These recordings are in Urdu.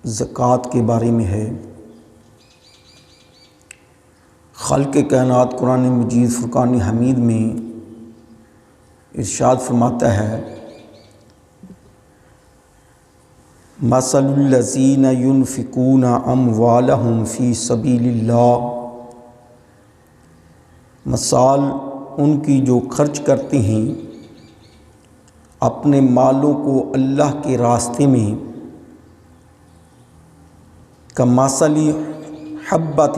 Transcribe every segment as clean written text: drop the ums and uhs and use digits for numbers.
زکوٰۃ کے بارے میں ہے۔ خالق کائنات قرآن مجید فرقان حمید میں ارشاد فرماتا ہے، مثل الذین ينفقون اموالهم فی سبیل اللہ، مثال ان کی جو خرچ کرتے ہیں اپنے مالوں کو اللہ کے راستے میں، کمثل حبۃ،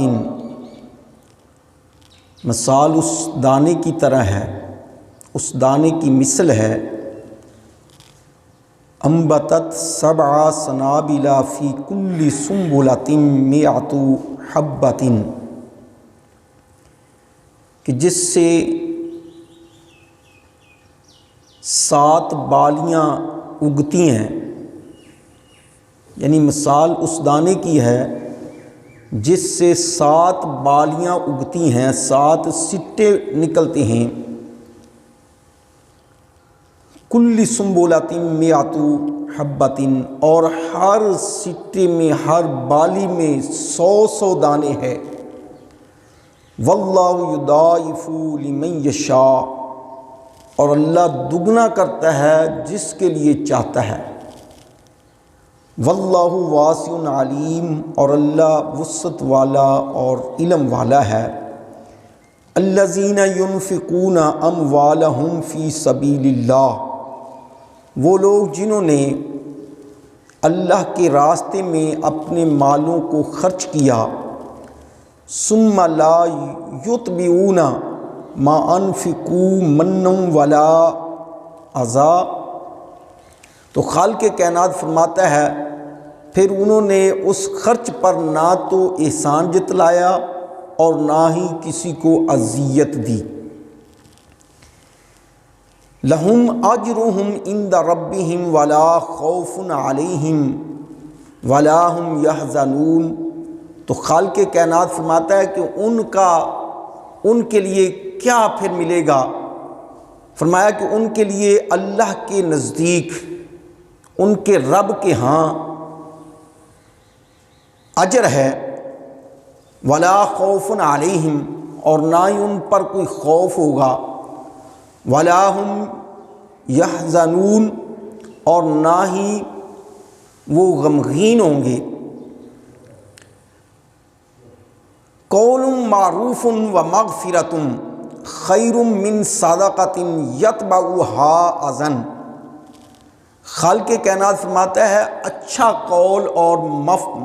مثال اس دانے کی طرح ہے، اس دانے کی مثل ہے، انبتت سبع سنابل فی کل سنبلۃ مئۃ حبۃ، کہ جس سے 7 بالیاں اگتی ہیں، یعنی مثال اس دانے کی ہے جس سے 7 بالیاں اگتی ہیں، 7 سٹے نکلتے ہیں، کل سنبلۃ مئۃ حبۃ، اور ہر سٹے میں، ہر بالی میں 100 دانے ہیں، واللہ یضاعف لمن یشاء، اور اللہ دگنا کرتا ہے جس کے لیے چاہتا ہے، واللہ واسع علیم، اور اللہ وسعت والا اور علم والا ہے۔ الذین ينفقون اموالهم فی سبیل اللہ، وہ لوگ جنہوں نے اللہ کے راستے میں اپنے مالوں کو خرچ کیا، ثم لا یتبعون ما انفقوا منا ولا اذى، تو خالق کائنات فرماتا ہے پھر انہوں نے اس خرچ پر نہ تو احسان جتلایا اور نہ ہی کسی کو اذیت دی، لہم اجرہم عند ربہم ولا خوف علیہم ولا ہم یحزنون، تو خالق کائنات فرماتا ہے کہ ان کے لیے کیا پھر ملے گا؟ فرمایا کہ ان کے لیے اللہ کے نزدیک، ان کے رب کے ہاں اجر ہے، ولا خوف علیہم، اور نہ ہی ان پر کوئی خوف ہوگا، ولا ہم یحزنون، اور نہ ہی وہ غمگین ہوں گے۔ قول معروف و مغفرۃ خیر من صدقۃ یتبعها اذى، خالق کائنات فرماتا ہے اچھا قول اور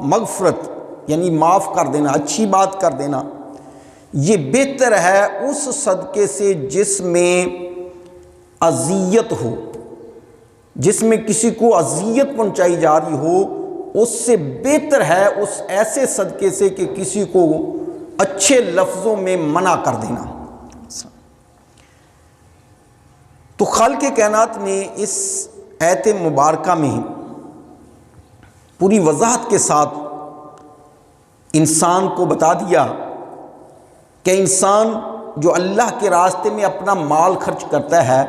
مغفرت، یعنی معاف کر دینا، اچھی بات کر دینا، یہ بہتر ہے اس صدقے سے جس میں اذیت ہو، جس میں کسی کو اذیت پہنچائی جا رہی ہو، اس سے بہتر ہے اس ایسے صدقے سے کہ کسی کو اچھے لفظوں میں منع کر دینا۔ تو خالق کائنات نے اس آیت مبارکہ میں پوری وضاحت کے ساتھ انسان کو بتا دیا کہ انسان جو اللہ کے راستے میں اپنا مال خرچ کرتا ہے،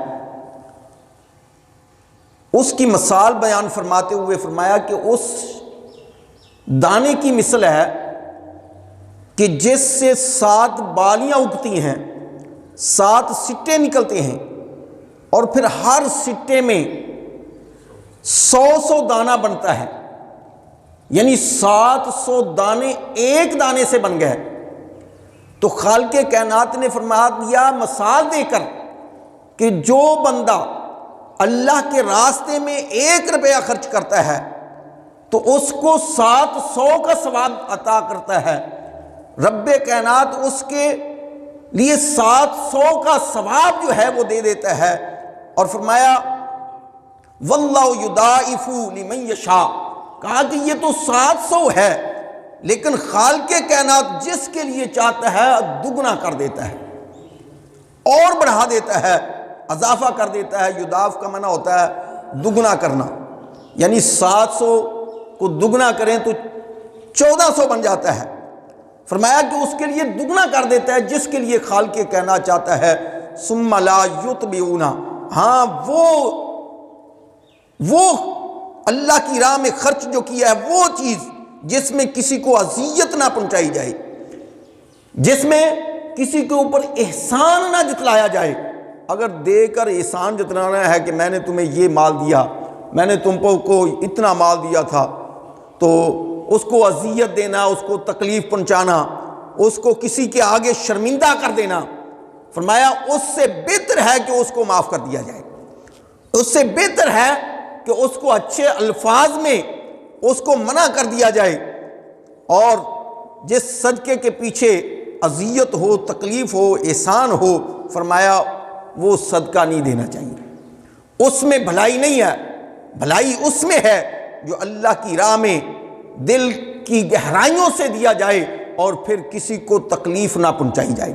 اس کی مثال بیان فرماتے ہوئے فرمایا کہ اس دانے کی مثل ہے کہ جس سے 7 بالیاں اگتی ہیں، 7 سٹے نکلتے ہیں، اور پھر ہر سٹے میں 100 دانہ بنتا ہے، یعنی 700 دانے ایک دانے سے بن گئے۔ تو خالق کائنات نے فرما دیا مثال دے کر کہ جو بندہ اللہ کے راستے میں 1 روپیہ خرچ کرتا ہے تو اس کو 700 کا ثواب عطا کرتا ہے، رب کائنات اس کے لیے 700 کا ثواب جو ہے وہ دے دیتا ہے، اور فرمایا واللہ یضاعف لمن یشاء، کہا کہ یہ تو 700 ہے لیکن خالق کائنات جس کے لیے چاہتا ہے دگنا کر دیتا ہے اور بڑھا دیتا ہے، اضافہ کر دیتا ہے۔ یضاعف کا معنی ہوتا ہے دگنا کرنا، یعنی 700 کو دگنا کریں تو 1400 بن جاتا ہے۔ فرمایا کہ اس کے لیے دگنا کر دیتا ہے جس کے لیے خالق کائنات چاہتا ہے۔ ثم لا یتبعون، ہاں وہ اللہ کی راہ میں خرچ جو کیا ہے وہ چیز جس میں کسی کو اذیت نہ پہنچائی جائے، جس میں کسی کے اوپر احسان نہ جتلایا جائے۔ اگر دے کر احسان جتلانا ہے کہ میں نے تمہیں یہ مال دیا، میں نے تم کو اتنا مال دیا تھا، تو اس کو اذیت دینا، اس کو تکلیف پہنچانا، اس کو کسی کے آگے شرمندہ کر دینا، فرمایا اس سے بہتر ہے کہ اس کو معاف کر دیا جائے، اس سے بہتر ہے کہ اس کو اچھے الفاظ میں اس کو منع کر دیا جائے۔ اور جس صدقے کے پیچھے اذیت ہو، تکلیف ہو، احسان ہو، فرمایا وہ صدقہ نہیں دینا چاہیے، اس میں بھلائی نہیں ہے۔ بھلائی اس میں ہے جو اللہ کی راہ میں دل کی گہرائیوں سے دیا جائے اور پھر کسی کو تکلیف نہ پہنچائی جائے۔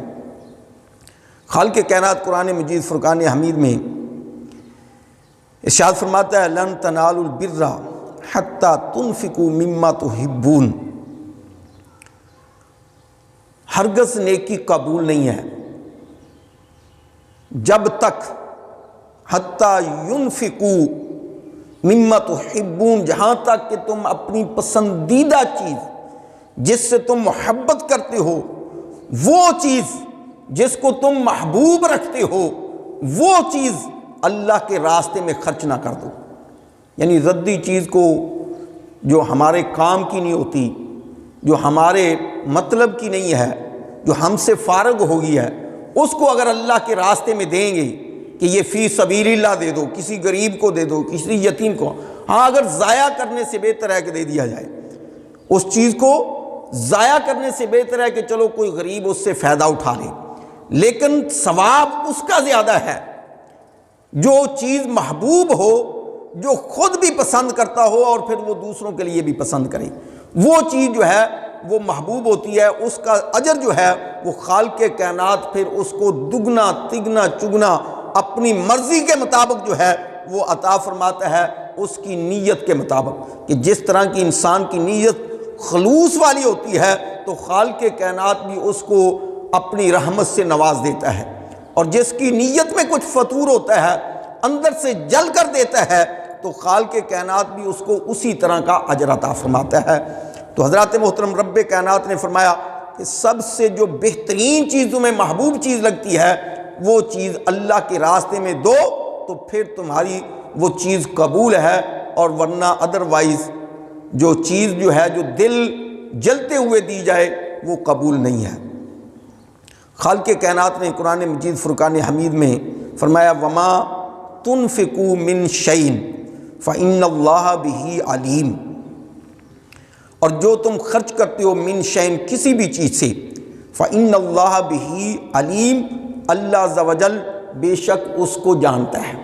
خالق کائنات قرآن مجید فرقان حمید میں ارشاد فرماتا ہے لن تنالوا البر حتی تنفقوا مما تحبون، ہرگز نیکی قبول نہیں ہے جب تک حتی ینفقوا مما تحبون، جہاں تک کہ تم اپنی پسندیدہ چیز جس سے تم محبت کرتے ہو، وہ چیز جس کو تم محبوب رکھتے ہو، وہ چیز اللہ کے راستے میں خرچ نہ کر دو۔ یعنی ردی چیز کو جو ہمارے کام کی نہیں ہوتی، جو ہمارے مطلب کی نہیں ہے، جو ہم سے فارغ ہو گئی ہے، اس کو اگر اللہ کے راستے میں دیں گے کہ یہ فی سبیل اللہ دے دو، کسی غریب کو دے دو، کسی یتیم کو، ہاں اگر ضائع کرنے سے بہتر ہے کہ دے دیا جائے، اس چیز کو ضائع کرنے سے بہتر ہے کہ چلو کوئی غریب اس سے فائدہ اٹھا لے، لیکن ثواب اس کا زیادہ ہے جو چیز محبوب ہو، جو خود بھی پسند کرتا ہو اور پھر وہ دوسروں کے لیے بھی پسند کرے، وہ چیز جو ہے وہ محبوب ہوتی ہے، اس کا اجر جو ہے وہ خالق کائنات پھر اس کو دگنا تگنا چگنا اپنی مرضی کے مطابق جو ہے وہ عطا فرماتا ہے، اس کی نیت کے مطابق، کہ جس طرح کی انسان کی نیت خلوص والی ہوتی ہے تو خالق کائنات بھی اس کو اپنی رحمت سے نواز دیتا ہے، اور جس کی نیت میں کچھ فطور ہوتا ہے، اندر سے جل کر دیتا ہے، تو خالق کائنات بھی اس کو اسی طرح کا اجر عطا فرماتا ہے۔ تو حضرات محترم رب کائنات نے فرمایا کہ سب سے جو بہترین چیز تمہیں محبوب چیز لگتی ہے وہ چیز اللہ کے راستے میں دو، تو پھر تمہاری وہ چیز قبول ہے، اور ورنہ ادروائز جو چیز جو ہے جو دل جلتے ہوئے دی جائے وہ قبول نہیں ہے۔ خالق کائنات نے قرآن مجید فرقان حمید میں فرمایا وما تنفقوا من شیء فإن اللہ بہ علیم، اور جو تم خرچ کرتے ہو من شیء کسی بھی چیز سے، فإن اللہ بہ علیم، اللہ عز و جل بے شک اس کو جانتا ہے۔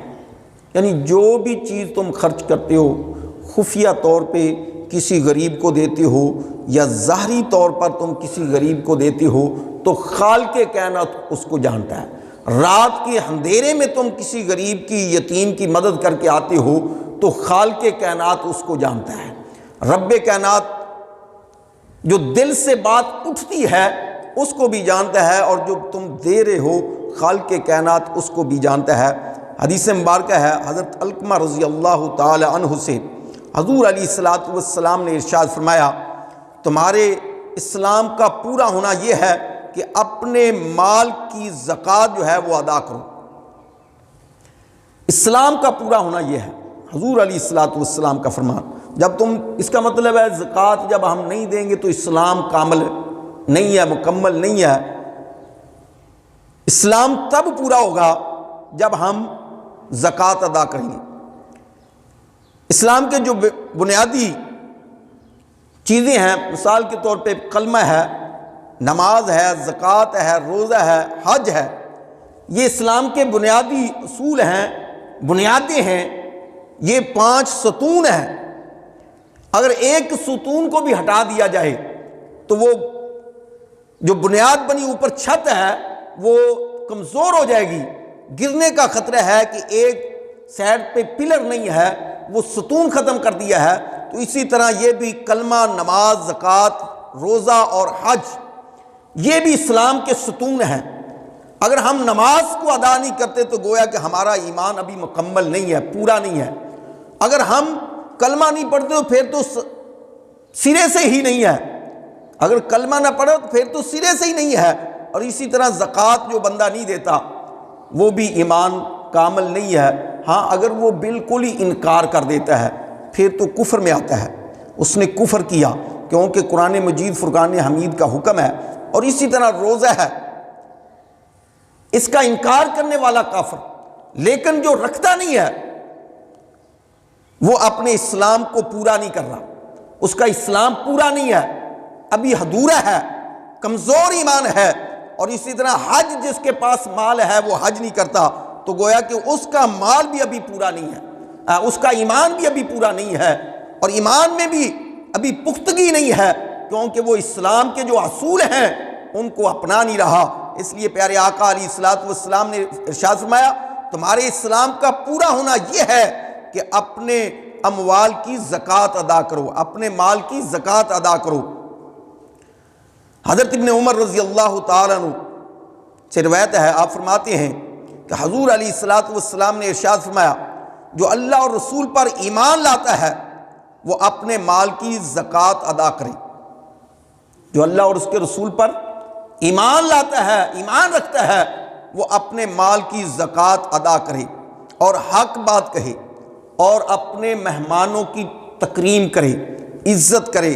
یعنی جو بھی چیز تم خرچ کرتے ہو، خفیہ طور پہ کسی غریب کو دیتے ہو یا ظاہری طور پر تم کسی غریب کو دیتے ہو، تو خالق کائنات اس کو جانتا ہے۔ رات کے اندھیرے میں تم کسی غریب کی یتیم کی مدد کر کے آتے ہو تو خالق کائنات اس کو جانتا ہے۔ رب کائنات جو دل سے بات اٹھتی ہے اس کو بھی جانتا ہے، اور جو تم دے رہے ہو خالق کائنات اس کو بھی جانتا ہے۔ حدیث مبارکہ ہے حضرت علقمہ رضی اللہ تعالی عنہ سے حضور علیہ الصلوۃ والسلام نے ارشاد فرمایا تمہارے اسلام کا پورا ہونا یہ ہے کہ اپنے مال کی زکوٰۃ جو ہے وہ ادا کرو۔ اسلام کا پورا ہونا یہ ہے، حضور علیہ الصلوۃ والسلام کا فرمان۔ جب تم، اس کا مطلب ہے زکوٰۃ جب ہم نہیں دیں گے تو اسلام کامل نہیں ہے، مکمل نہیں ہے۔ اسلام تب پورا ہوگا جب ہم زکوٰۃ ادا کریں گے۔ اسلام کے جو بنیادی چیزیں ہیں، مثال کے طور پہ کلمہ ہے، نماز ہے، زکوٰۃ ہے، روزہ ہے، حج ہے، یہ اسلام کے بنیادی اصول ہیں، بنیادیں ہیں، یہ 5 ستون ہیں۔ اگر ایک ستون کو بھی ہٹا دیا جائے تو وہ جو بنیاد بنی اوپر چھت ہے وہ کمزور ہو جائے گی، گرنے کا خطرہ ہے کہ ایک سائڈ پہ پلر نہیں ہے، وہ ستون ختم کر دیا ہے۔ تو اسی طرح یہ بھی کلمہ، نماز، زکوٰۃ، روزہ اور حج، یہ بھی اسلام کے ستون ہیں۔ اگر ہم نماز کو ادا نہیں کرتے تو گویا کہ ہمارا ایمان ابھی مکمل نہیں ہے، پورا نہیں ہے۔ اگر ہم کلمہ نہیں پڑھتے تو پھر تو سرے سے ہی نہیں ہے، اگر کلمہ نہ پڑھو تو پھر تو سرے سے ہی نہیں ہے۔ اور اسی طرح زکوٰۃ جو بندہ نہیں دیتا وہ بھی ایمان کامل نہیں ہے۔ ہاں اگر وہ بالکل ہی انکار کر دیتا ہے پھر تو کفر میں آتا ہے، اس نے کفر کیا، کیونکہ قرآن مجید فرقان حمید کا حکم ہے۔ اور اسی طرح روزہ ہے، اس کا انکار کرنے والا کافر، لیکن جو رکھتا نہیں ہے وہ اپنے اسلام کو پورا نہیں کر رہا، اس کا اسلام پورا نہیں ہے، ابھی ادھورا ہے، کمزور ایمان ہے۔ اور اسی طرح حج، جس کے پاس مال ہے وہ حج نہیں کرتا، تو گویا کہ اس کا مال بھی ابھی پورا نہیں ہے، اس کا ایمان بھی ابھی پورا نہیں ہے، اور ایمان میں بھی ابھی پختگی نہیں ہے، کیونکہ وہ اسلام کے جو اصول ہیں ان کو اپنا نہیں رہا۔ اس لیے پیارے آقا علیہ الصلوۃ والسلام نے ارشاد فرمایا تمہارے اسلام کا پورا ہونا یہ ہے کہ اپنے اموال کی زکوٰۃ ادا کرو، اپنے مال کی زکوٰۃ ادا کرو۔ حضرت ابن عمر رضی اللہ تعالیٰ عنہ سے روایت ہے، آپ فرماتے ہیں کہ حضور علیہ الصلوۃ والسلام نے ارشاد فرمایا جو اللہ اور رسول پر ایمان لاتا ہے وہ اپنے مال کی زکوٰۃ ادا کرے۔ جو اللہ اور اس کے رسول پر ایمان لاتا ہے، ایمان رکھتا ہے، وہ اپنے مال کی زکوٰۃ ادا کرے اور حق بات کہے اور اپنے مہمانوں کی تکریم کرے، عزت کرے،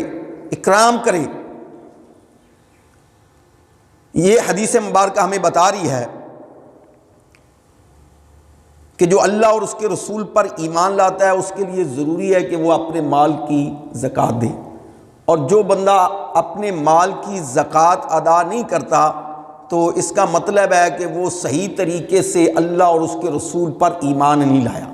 اکرام کرے۔ یہ حدیث مبارکہ ہمیں بتا رہی ہے کہ جو اللہ اور اس کے رسول پر ایمان لاتا ہے اس کے لیے ضروری ہے کہ وہ اپنے مال کی زکوٰۃ دے، اور جو بندہ اپنے مال کی زکوٰۃ ادا نہیں کرتا تو اس کا مطلب ہے کہ وہ صحیح طریقے سے اللہ اور اس کے رسول پر ایمان نہیں لایا،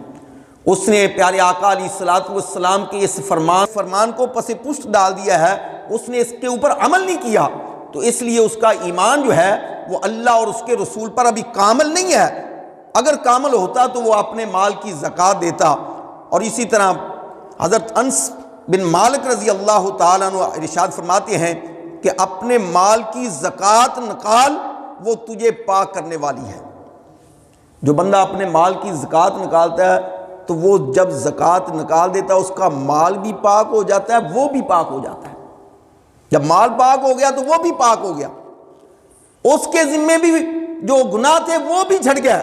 اس نے پیارے آقا علیہ الصلوۃ والسلام کے اس فرمان کو پس پشت ڈال دیا ہے، اس نے اس کے اوپر عمل نہیں کیا، تو اس لیے اس کا ایمان جو ہے وہ اللہ اور اس کے رسول پر ابھی کامل نہیں ہے۔ اگر کامل ہوتا تو وہ اپنے مال کی زکوٰۃ دیتا۔ اور اسی طرح حضرت انس بن مالک رضی اللہ تعالیٰ عنہ ارشاد فرماتے ہیں کہ اپنے مال کی زکوٰۃ نکال، وہ تجھے پاک کرنے والی ہے۔ جو بندہ اپنے مال کی زکوٰۃ نکالتا ہے تو وہ جب زکوٰۃ نکال دیتا ہے اس کا مال بھی پاک ہو جاتا ہے، وہ بھی پاک ہو جاتا ہے۔ جب مال پاک ہو گیا تو وہ بھی پاک ہو گیا، اس کے ذمے بھی جو گناہ تھے وہ بھی جھڑ گیا۔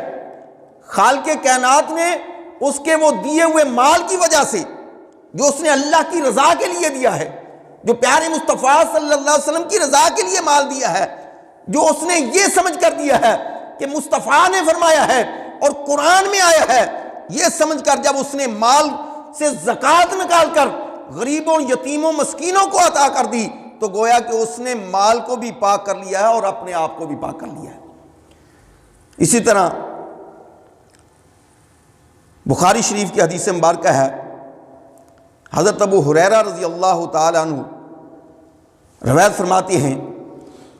خالق کائنات نے اس کے وہ دیے ہوئے مال کی وجہ سے جو اس نے اللہ کی رضا کے لیے دیا ہے، جو پیارے مصطفیٰ صلی اللہ علیہ وسلم کی رضا کے لیے مال دیا ہے، جو اس نے یہ سمجھ کر دیا ہے کہ مصطفیٰ نے فرمایا ہے اور قرآن میں آیا ہے، یہ سمجھ کر جب اس نے مال سے زکوٰۃ نکال کر غریبوں، یتیموں، مسکینوں کو عطا کر دی تو گویا کہ اس نے مال کو بھی پاک کر لیا ہے اور اپنے آپ کو بھی پاک کر لیا ہے۔ اسی طرح بخاری شریف کی حدیث مبارکہ ہے، حضرت ابو ہریرہ رضی اللہ تعالیٰ عنہ روایت فرماتے ہیں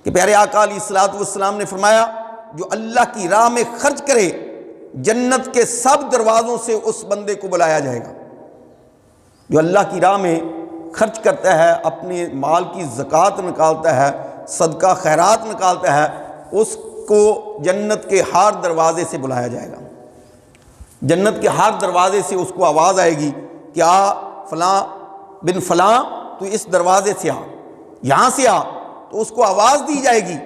کہ پیارے آقا علیہ الصلوۃ والسلام نے فرمایا جو اللہ کی راہ میں خرچ کرے جنت کے سب دروازوں سے اس بندے کو بلایا جائے گا۔ جو اللہ کی راہ میں خرچ کرتا ہے، اپنے مال کی زکوٰۃ نکالتا ہے، صدقہ خیرات نکالتا ہے، اس کو جنت کے ہر دروازے سے بلایا جائے گا۔ جنت کے ہر دروازے سے اس کو آواز آئے گی کہ آ فلاں بن فلاں، تو اس دروازے سے آ، یہاں سے آ، تو اس کو آواز دی جائے گی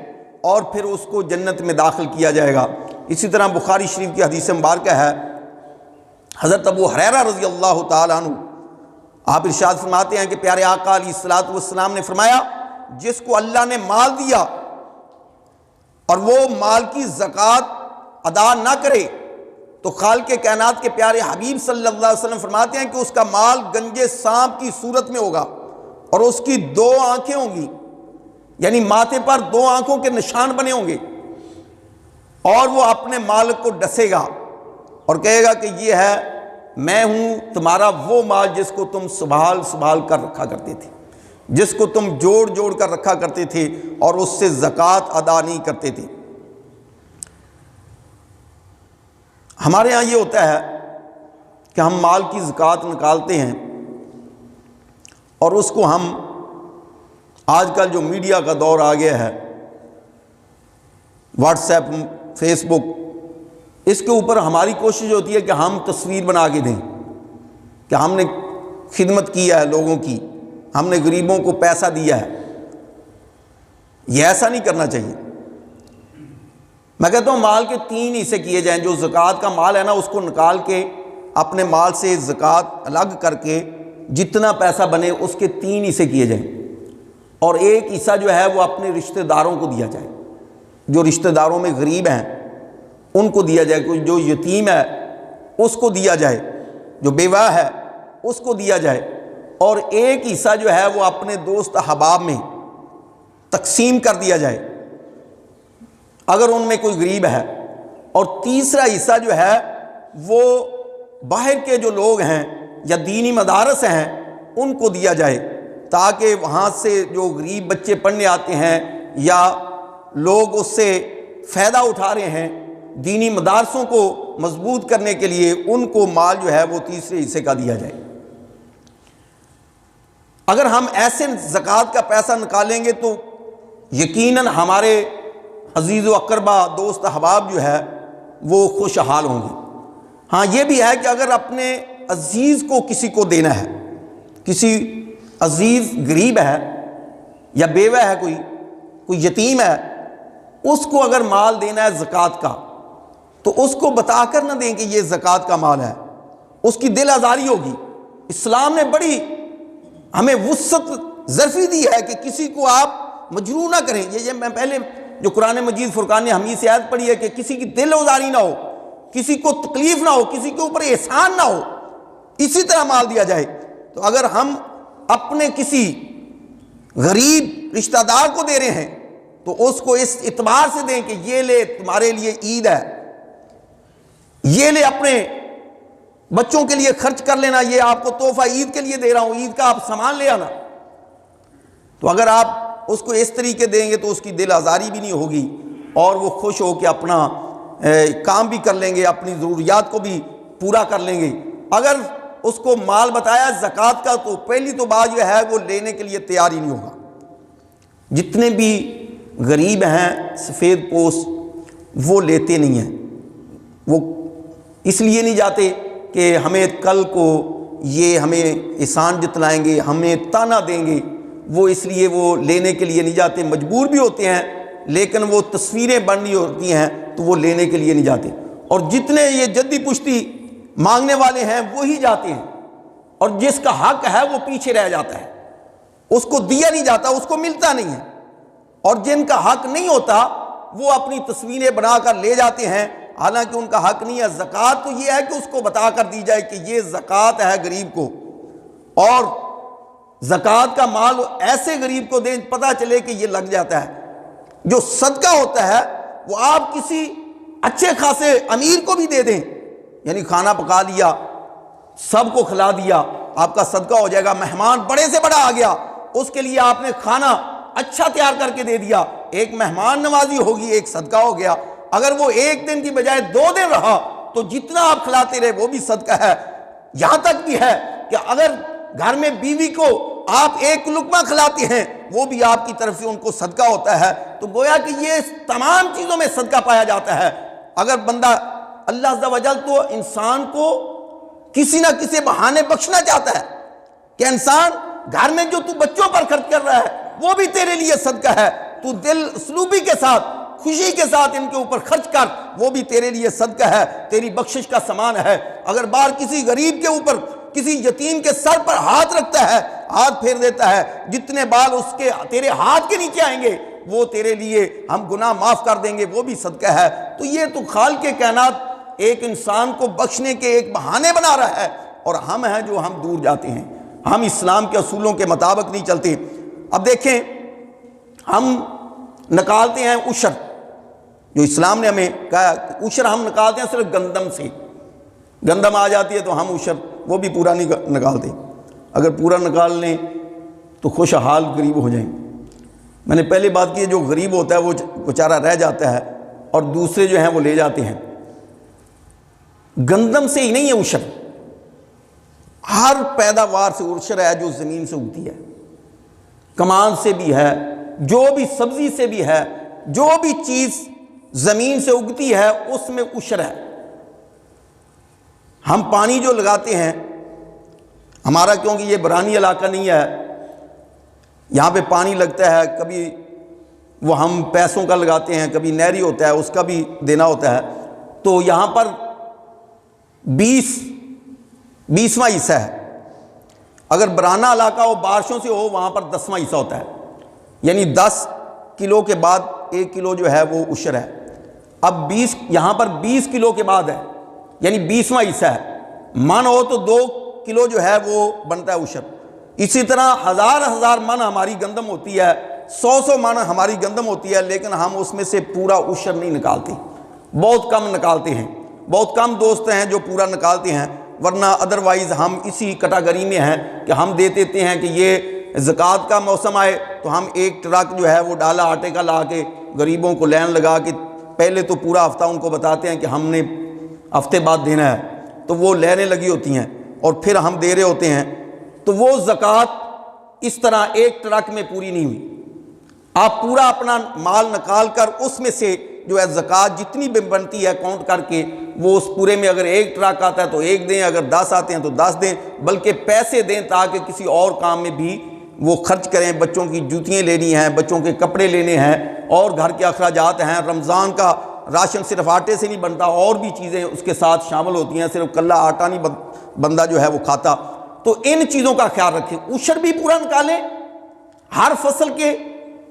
اور پھر اس کو جنت میں داخل کیا جائے گا۔ اسی طرح بخاری شریف کی حدیث مبارکہ ہے، حضرت ابو ہریرہ رضی اللہ تعالیٰ عنہ آپ ارشاد فرماتے ہیں کہ پیارے آقا علیہ الصلوۃ والسلام نے فرمایا جس کو اللہ نے مال دیا اور وہ مال کی زکوٰۃ ادا نہ کرے تو خالق کائنات کے پیارے حبیب صلی اللہ علیہ وسلم فرماتے ہیں کہ اس کا مال گنجے سانپ کی صورت میں ہوگا اور اس کی 2 آنکھیں ہوں گی، یعنی ماتھے پر 2 آنکھوں کے نشان بنے ہوں گے، اور وہ اپنے مالک کو ڈسے گا اور کہے گا کہ یہ ہے، میں ہوں تمہارا وہ مال جس کو تم سنبھال کر رکھا کرتے تھے، جس کو تم جوڑ کر رکھا کرتے تھے اور اس سے زکوٰۃ ادا نہیں کرتے تھے۔ ہمارے ہاں یہ ہوتا ہے کہ ہم مال کی زکوٰۃ نکالتے ہیں اور اس کو ہم، آج کل جو میڈیا کا دور آ گیا ہے، واٹس ایپ، فیس بک، اس کے اوپر ہماری کوشش ہوتی ہے کہ ہم تصویر بنا کے دیں کہ ہم نے خدمت کی ہے لوگوں کی، ہم نے غریبوں کو پیسہ دیا ہے، یہ ایسا نہیں کرنا چاہیے۔ میں کہتا ہوں مال کے 3 حصے کیے جائیں، جو زکوٰۃ کا مال ہے نا اس کو نکال کے اپنے مال سے زکوٰۃ الگ کر کے جتنا پیسہ بنے اس کے 3 حصے کیے جائیں، اور 1 حصہ جو ہے وہ اپنے رشتہ داروں کو دیا جائے، جو رشتہ داروں میں غریب ہیں ان کو دیا جائے، کوئی جو یتیم ہے اس کو دیا جائے، جو بیوہ ہے اس کو دیا جائے، اور 1 حصہ جو ہے وہ اپنے دوست احباب میں تقسیم کر دیا جائے اگر ان میں کوئی غریب ہے، اور تیسرا حصہ جو ہے وہ باہر کے جو لوگ ہیں یا دینی مدارس ہیں ان کو دیا جائے، تاکہ وہاں سے جو غریب بچے پڑھنے آتے ہیں یا لوگ اس سے فائدہ اٹھا رہے ہیں دینی مدارسوں کو مضبوط کرنے کے لیے، ان کو مال جو ہے وہ تیسرے حصے کا دیا جائے۔ اگر ہم ایسے زکوٰۃ کا پیسہ نکالیں گے تو یقیناً ہمارے عزیز و اقربا دوست احباب جو ہے وہ خوشحال ہوں گے۔ ہاں یہ بھی ہے کہ اگر اپنے عزیز کو کسی کو دینا ہے، کسی عزیز غریب ہے یا بیوہ ہے، کوئی یتیم ہے، اس کو اگر مال دینا ہے زکوٰۃ کا تو اس کو بتا کر نہ دیں کہ یہ زکوٰۃ کا مال ہے، اس کی دل آزاری ہوگی۔ اسلام نے بڑی ہمیں وسعت ظرفی دی ہے کہ کسی کو آپ مجروح نہ کریں۔ یہ میں پہلے جو قرآن مجید فرقان حمید سے آیت پڑھی ہے کہ کسی کی دل آزاری نہ ہو، کسی کو تکلیف نہ ہو، کسی کے اوپر احسان نہ ہو، اسی طرح مال دیا جائے۔ تو اگر ہم اپنے کسی غریب رشتہ دار کو دے رہے ہیں تو اس کو اس اعتبار سے دیں کہ یہ لے تمہارے لیے عید ہے، یہ لے اپنے بچوں کے لیے خرچ کر لینا، یہ آپ کو تحفہ عید کے لیے دے رہا ہوں، عید کا آپ سامان لے آنا۔ تو اگر آپ اس کو اس طریقے دیں گے تو اس کی دل آزاری بھی نہیں ہوگی اور وہ خوش ہو کے اپنا کام بھی کر لیں گے، اپنی ضروریات کو بھی پورا کر لیں گے۔ اگر اس کو مال بتایا زکوٰۃ کا تو پہلی تو بات یہ ہے وہ لینے کے لیے تیار ہی نہیں ہوگا۔ جتنے بھی غریب ہیں سفید پوش وہ لیتے نہیں ہیں، وہ اس لیے نہیں جاتے کہ ہمیں کل کو یہ ہمیں احسان جتلائیں گے، ہمیں تانا دیں گے، وہ اس لیے وہ لینے کے لیے نہیں جاتے، مجبور بھی ہوتے ہیں لیکن وہ تصویریں بننی ہوتی ہیں تو وہ لینے کے لیے نہیں جاتے۔ اور جتنے یہ جدی پشتی مانگنے والے ہیں وہی جاتے ہیں، اور جس کا حق ہے وہ پیچھے رہ جاتا ہے، اس کو دیا نہیں جاتا، اس کو ملتا نہیں ہے، اور جن کا حق نہیں ہوتا وہ اپنی تصویریں بنا کر لے جاتے ہیں، حالانکہ ان کا حق نہیں ہے۔ زکوٰۃ تو یہ ہے کہ اس کو بتا کر دی جائے کہ یہ زکوٰۃ ہے غریب کو، اور زکوٰۃ کا مال ایسے غریب کو دیں پتہ چلے کہ یہ لگ جاتا ہے۔ جو صدقہ ہوتا ہے وہ آپ کسی اچھے خاصے امیر کو بھی دے دیں، یعنی کھانا پکا لیا، سب کو کھلا دیا، آپ کا صدقہ ہو جائے گا۔ مہمان بڑے سے بڑا آ گیا، اس کے لیے آپ نے کھانا اچھا تیار کر کے دے دیا، ایک مہمان نوازی ہوگی، ایک صدقہ ہو گیا۔ اگر وہ 1 دن کی بجائے 2 دن رہا تو جتنا آپ کھلاتے رہے وہ بھی صدقہ ہے۔ یہاں تک بھی ہے کہ اگر گھر میں بیوی کو آپ 1 لقمہ کھلاتے ہیں وہ بھی آپ کی طرف سے ان کو صدقہ ہوتا ہے۔ تو گویا کہ یہ تمام چیزوں میں صدقہ پایا جاتا ہے۔ اگر بندہ اللہ عز و جل تو انسان کو کسی نہ کسی بہانے بخشنا چاہتا ہے کہ انسان گھر میں جو تو بچوں پر خرچ کر رہا ہے وہ بھی تیرے لیے صدقہ ہے، تو دل اسلوبی کے ساتھ خوشی کے ساتھ ان کے اوپر خرچ کر، وہ بھی تیرے لیے صدقہ ہے، تیری بخشش کا سامان ہے۔ اگر باہر کسی غریب کے اوپر، کسی یتیم کے سر پر ہاتھ رکھتا ہے، ہاتھ پھیر دیتا ہے، جتنے بال اس کے تیرے ہاتھ کے نیچے آئیں گے وہ تیرے لیے ہم گناہ معاف کر دیں گے، وہ بھی صدقہ ہے۔ تو یہ تو خالق کائنات ایک انسان کو بخشنے کے ایک بہانے بنا رہا ہے، اور ہم ہیں جو ہم دور جاتے ہیں، ہم اسلام کے اصولوں کے مطابق نہیں چلتے۔ اب دیکھیں ہم نکالتے ہیں عشر، جو اسلام نے ہمیں کہا عشر ہم نکالتے ہیں صرف گندم سے، گندم آ جاتی ہے تو ہم عشر وہ بھی پورا نہیں نکالتے، اگر پورا نکال لیں تو خوشحال غریب ہو جائیں۔ میں نے پہلے بات کی، جو غریب ہوتا ہے وہ بیچارہ رہ جاتا ہے اور دوسرے جو ہیں وہ لے جاتے ہیں۔ گندم سے ہی نہیں ہے عشر، ہر پیداوار سے عشر ہے جو زمین سے اگتی ہے، کمان سے بھی ہے، جو بھی سبزی سے بھی ہے، جو بھی چیز زمین سے اگتی ہے اس میں عشر ہے۔ ہم پانی جو لگاتے ہیں ہمارا کیونکہ یہ برانی علاقہ نہیں ہے، یہاں پہ پانی لگتا ہے، کبھی وہ ہم پیسوں کا لگاتے ہیں، کبھی نہری ہوتا ہے اس کا بھی دینا ہوتا ہے، تو یہاں پر 20واں حصہ ہے۔ اگر برانہ علاقہ ہو، بارشوں سے ہو، وہاں پر 10واں حصہ ہوتا ہے، یعنی 10 کلو کے بعد 1 کلو جو ہے وہ عشر ہے۔ اب یہاں پر 20 کلو کے بعد ہے، یعنی 20واں حصہ ہے، من ہو تو 2 کلو جو ہے وہ بنتا ہے عشر۔ اسی طرح ہزار من ہماری گندم ہوتی ہے، 100 من ہماری گندم ہوتی ہے، لیکن ہم اس میں سے پورا عشر نہیں نکالتے، بہت کم نکالتے ہیں۔ بہت کم دوست ہیں جو پورا نکالتے ہیں، ورنہ ادروائز ہم اسی کیٹیگری میں ہیں کہ ہم دے دیتے ہیں کہ یہ زکوٰۃ کا موسم آئے تو ہم 1 ٹرک جو ہے وہ ڈالا آٹے کا لا کے غریبوں کو لین لگا کے، پہلے تو پورا ہفتہ ان کو بتاتے ہیں کہ ہم نے ہفتے بعد دینا ہے، تو وہ لینے لگی ہوتی ہیں اور پھر ہم دے رہے ہوتے ہیں، تو وہ زکوٰۃ اس طرح 1 ٹرک میں پوری نہیں ہوئی۔ آپ پورا اپنا مال نکال کر اس میں سے جو ہے زکوٰۃ جتنی بھی بنتی ہے کاؤنٹ کر کے، وہ اس پورے میں اگر 1 ٹرک آتا ہے تو 1 دیں، اگر 10 آتے ہیں تو 10 دیں، بلکہ پیسے دیں تاکہ کسی اور کام میں بھی وہ خرچ کریں۔ بچوں کی جوتیاں لینی ہیں، بچوں کے کپڑے لینے ہیں، اور گھر کے اخراجات ہیں۔ رمضان کا راشن صرف آٹے سے نہیں بنتا، اور بھی چیزیں اس کے ساتھ شامل ہوتی ہیں، صرف کلہ آٹا نہیں بندہ جو ہے وہ کھاتا۔ تو ان چیزوں کا خیال رکھیں، عشر بھی پورا نکالیں، ہر فصل کے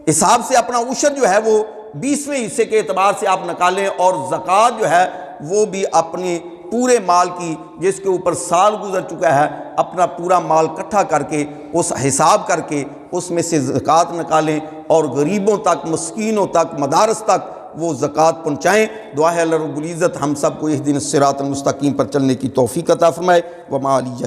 حساب سے اپنا عشر جو ہے وہ 20ویں حصے کے اعتبار سے آپ نکالیں، اور زکوٰۃ جو ہے وہ بھی اپنے پورے مال کی، جس کے اوپر سال گزر چکا ہے، اپنا پورا مال اکٹھا کر کے اس حساب کر کے اس میں سے زکوٰۃ نکالیں، اور غریبوں تک، مسکینوں تک، مدارس تک وہ زکوٰۃ پہنچائیں۔ دعا ہے اللہ رب العزت ہم سب کو اہدنا الصراط المستقیم پر چلنے کی توفیق عطا فرمائے۔ وما علیہ